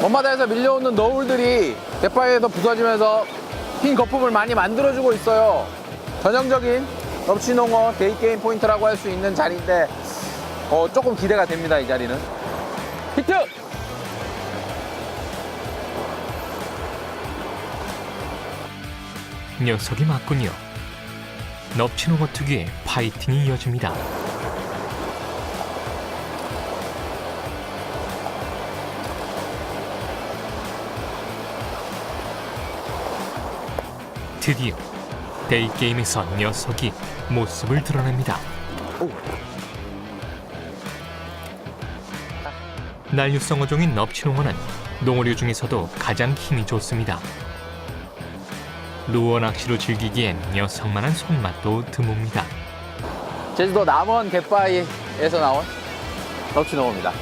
먼바다에서 밀려오는 너울들이 갯바위에서 부서지면서 흰 거품을 많이 만들어주고 있어요. 전형적인 넙치농어 데이게임 포인트라고 할 수 있는 자리인데 조금 기대가 됩니다. 이 자리는 히트! 녀석이 맞군요. 넙치농어 특유의 파이팅이 이어집니다. 드디어 데이게임에서 녀석이 모습을 드러냅니다. 난류성 어종인 넙치농어는 농어류 중에서도 가장 힘이 좋습니다. 루어 낚시로 즐기기엔 녀석만한 손맛도 드뭅니다. 제주도 남원 갯바위에서 나온 넙치농어입니다.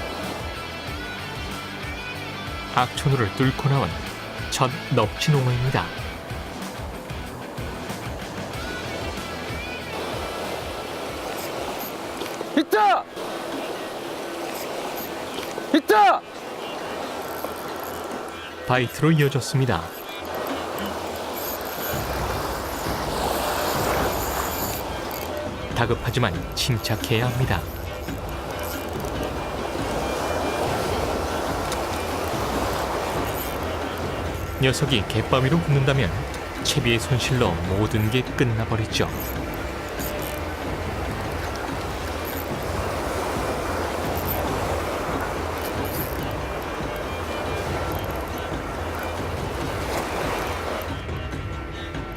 악천후를 뚫고 나온 첫 넙치농어입니다. 히트! 히트! 바이트로 이어졌습니다. 다급하지만 침착해야 합니다. 녀석이 갯바위로 붙는다면 채비의 손실로 모든 게 끝나버리죠.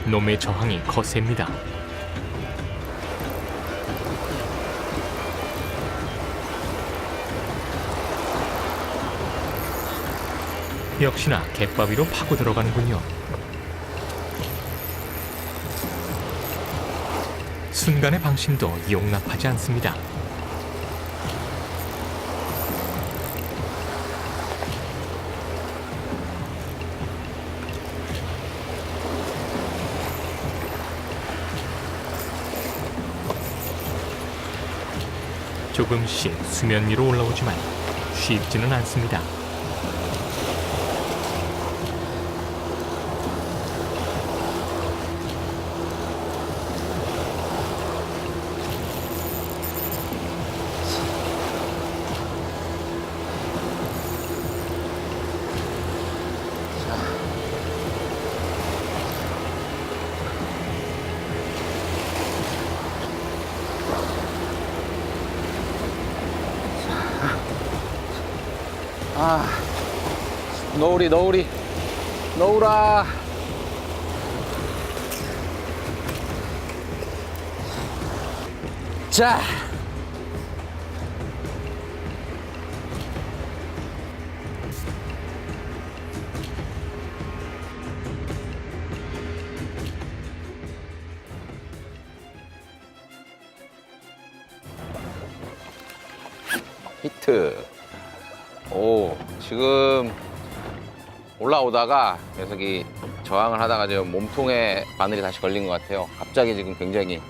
놈의 저항이 거셉니다. 역시나 갯바위로 파고 들어가는군요. 순간의 방심도 용납하지 않습니다. 조금씩 수면 위로 올라오지만 쉽지는 않습니다. 너울이 너울아. 자, 히트. 지금 올라오다가 녀석이 저항을 하다가 지금 몸통에 바늘이 다시 걸린 것 같아요. 갑자기 지금 굉장히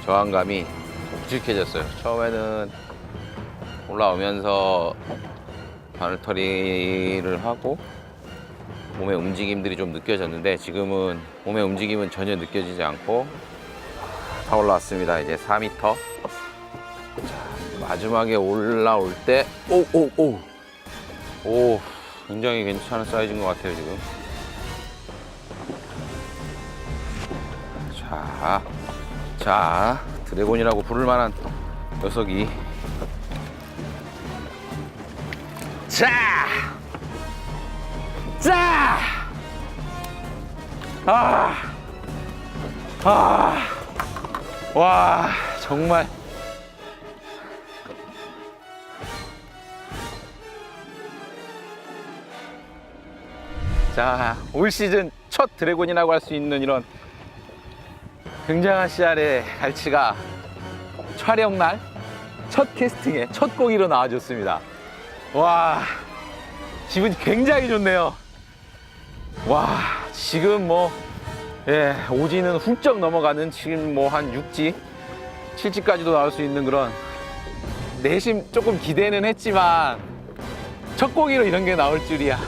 저항감이 묵직해졌어요. 처음에는 올라오면서 바늘털이를 하고 몸의 움직임들이 좀 느껴졌는데 지금은 몸의 움직임은 전혀 느껴지지 않고 다 올라왔습니다. 이제 4m. 자, 마지막에 올라올 때 오, 굉장히 괜찮은 사이즈인 것 같아요, 지금. 자, 드래곤이라고 부를 만한 녀석이. 와, 정말. 자, 올 시즌 첫 드래곤이라고 할 수 있는 이런 굉장한 씨알의 갈치가 촬영날 첫 캐스팅에 첫 고기로 나와줬습니다. 와, 기분이 굉장히 좋네요. 와, 지금 오지는 훌쩍 넘어가는 지금 한 6지, 7지까지도 나올 수 있는 그런 내심 조금 기대는 했지만 첫 고기로 이런 게 나올 줄이야.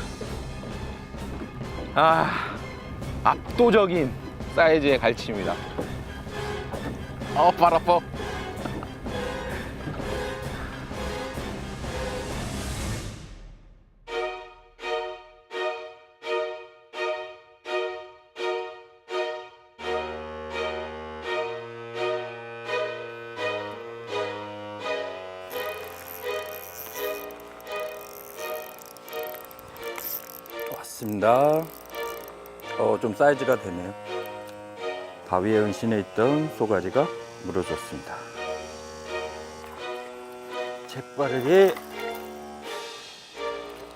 압도적인 사이즈의 갈치입니다. 발 아파. 왔습니다. 좀 사이즈가 되네요. 바위에 은신해 있던 쏘가리가 물어줬습니다. 재빠르게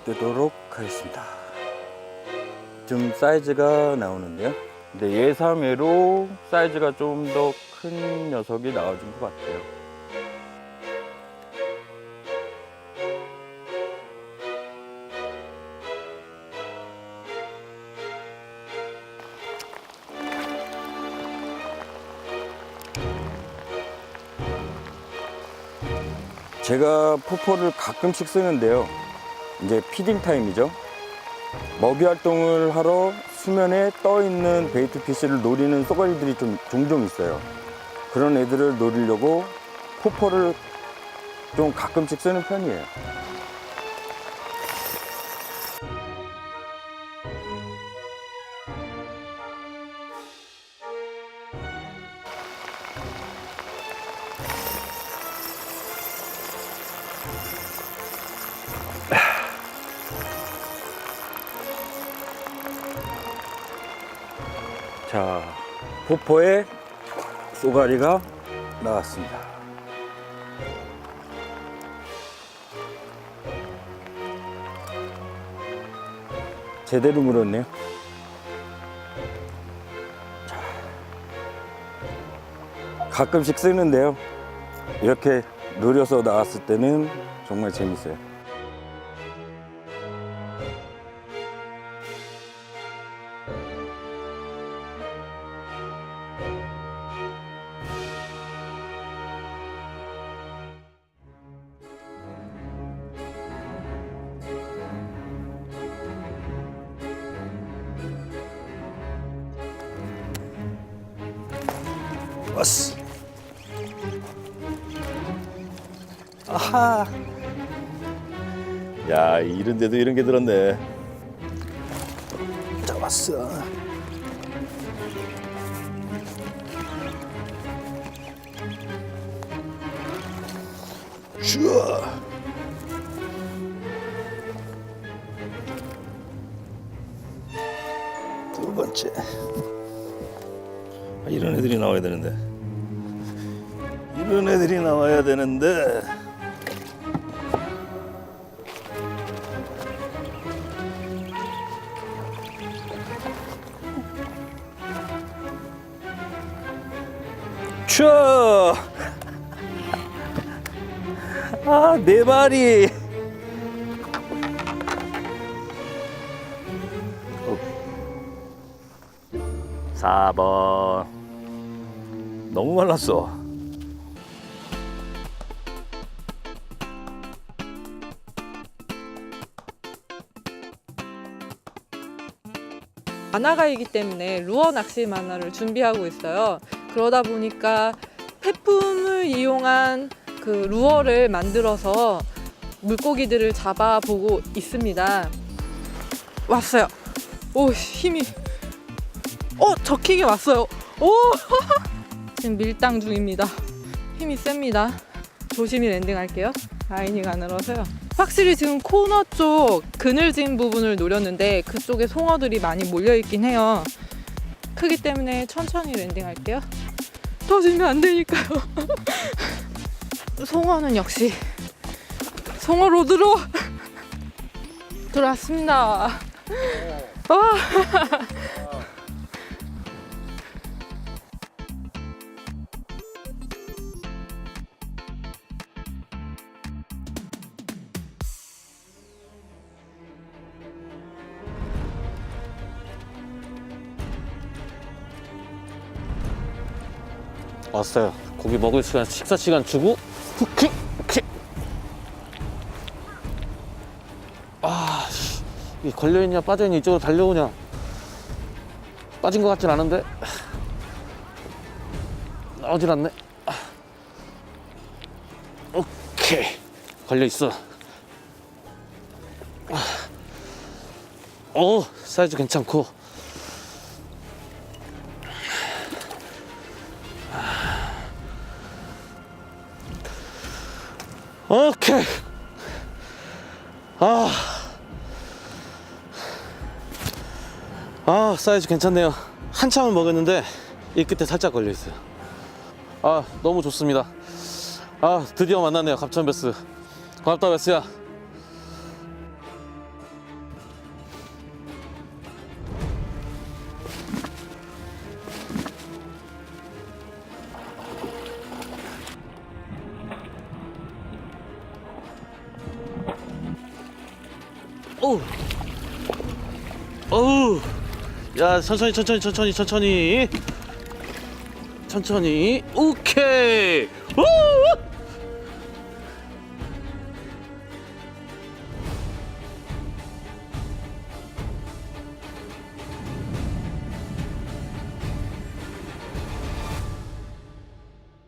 뜨도록 하겠습니다. 좀 사이즈가 나오는데요. 근데 예상외로 사이즈가 좀 더 큰 녀석이 나와준 것 같아요. 제가 포포를 가끔씩 쓰는데요. 이제 피딩 타임이죠. 먹이 활동을 하러 수면에 떠 있는 베이트 피쉬를 노리는 쏘가리들이 종종 있어요. 그런 애들을 노리려고 포포를 좀 가끔씩 쓰는 편이에요. 자, 포포에 쏘가리가 나왔습니다. 제대로 물었네요. 자, 가끔씩 쓰는데요. 이렇게 노려서 나왔을 때는 정말 재밌어요. 왔어. 아하. 야, 이런데도 이런 게 들었네. 잡았어. 슈아. 두 번째. 이런 애들이 나와야 되는데. 이런 애들이 나와야 되는데. 쳐! 아, 네 마리. 4번. 너무 말랐어. 만화가이기 때문에 루어 낚시 만화를 준비하고 있어요. 그러다 보니까 폐품을 이용한 그 루어를 만들어서 물고기들을 잡아보고 있습니다. 왔어요. 오, 힘이. 적히게 왔어요. 오! 지금 밀당 중입니다. 힘이 셉니다. 조심히 랜딩할게요. 라이닝 안 늘어서요. 확실히 지금 코너 쪽 그늘진 부분을 노렸는데 그쪽에 송어들이 많이 몰려있긴 해요. 크기 때문에 천천히 랜딩할게요. 터지면 안 되니까요. 송어는 역시 송어 로드로 들어왔습니다. 와. 왔어요. 고기 먹을 시간, 식사 시간 주고 후키 후키. 이 걸려있냐 빠져있냐 이쪽으로 달려오냐. 빠진 것 같진 않은데 나오질 않네. 오케이, 걸려 있어. 사이즈 괜찮고. 오케이. 사이즈 괜찮네요. 한참을 먹였는데 이 끝에 살짝 걸려 있어요. 너무 좋습니다. 드디어 만났네요, 갑천 베스. 고맙다, 베스야. 어우, 야, 천천히. 오케이. 우!